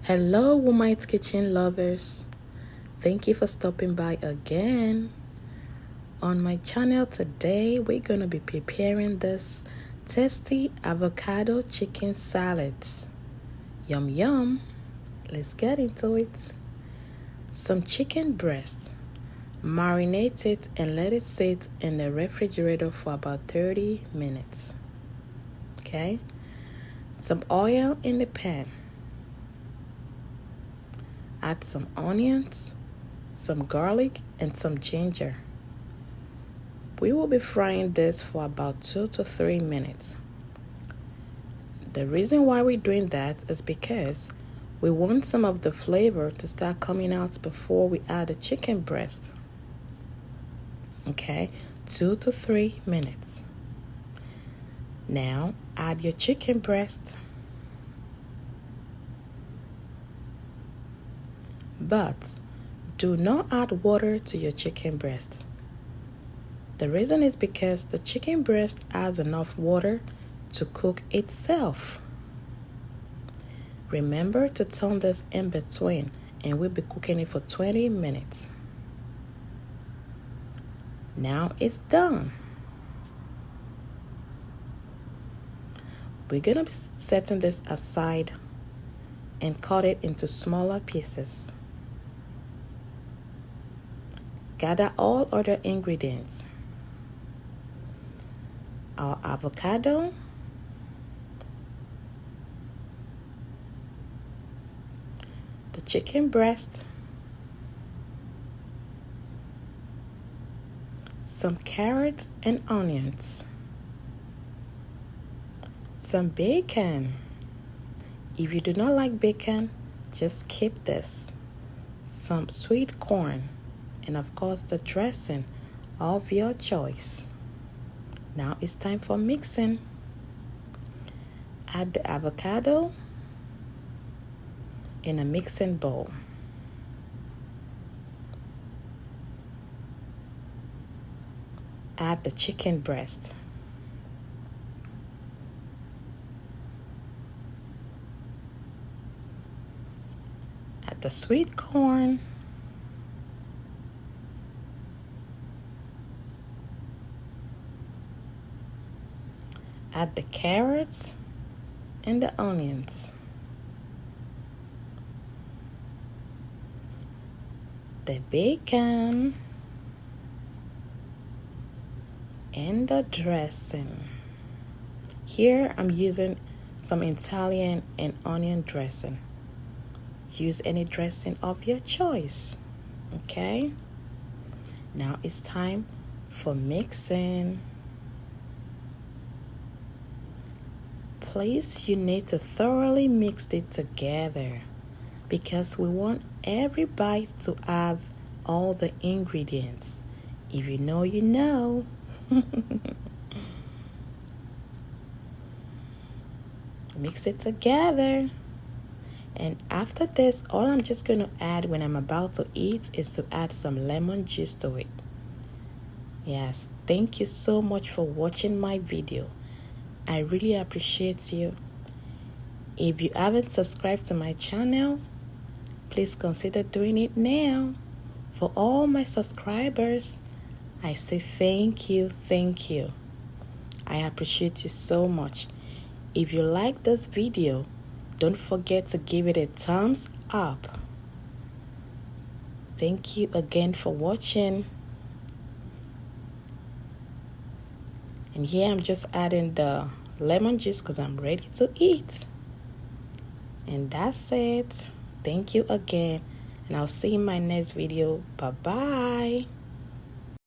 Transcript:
Hello, Woman's Kitchen lovers. Thank you for stopping by again. On my channel today, we're going to be preparing this tasty avocado chicken salads. Yum, yum. Let's get into it. Some chicken breast. Marinate it and let it sit in the refrigerator for about 30 minutes. Okay? Some oil in the pan. Add some onions, some garlic, and some ginger. We will be frying this for about 2 to 3 minutes. The reason why we're doing that is because we want some of the flavor to start coming out before we add the chicken breast. Okay, 2 to 3 minutes. Now add your chicken breast. But do not add water to your chicken breast. The reason is because the chicken breast has enough water to cook itself. Remember to turn this in between, and we'll be cooking it for 20 minutes. Now it's done. We're going to be setting this aside and cut it into smaller pieces. Gather all other ingredients. Our avocado, the chicken breast, some carrots and onions, some bacon. If you do not like bacon, just keep this. Some sweet corn, and of course the dressing of your choice. Now it's time for mixing. Add the avocado in a mixing bowl. Add the chicken breast. Add the sweet corn. Add the carrots and the onions. The bacon and the dressing. Here I'm using some Italian and onion dressing. Use any dressing of your choice. Okay? Now it's time for mixing. Please, you need to thoroughly mix it together because we want every bite to have all the ingredients. If you know, you know. Mix it together. And after this, all I'm just going to add when I'm about to eat is to add some lemon juice to it. Yes, thank you so much for watching my video. I really appreciate you. If you haven't subscribed to my channel, please consider doing it now. For all my subscribers, I say thank you, thank you. I appreciate you so much. If you like this video, don't forget to give it a thumbs up. Thank you again for watching. And here I'm just adding the lemon juice because I'm ready to eat. And that's it. Thank you again. And I'll see you in my next video. Bye-bye.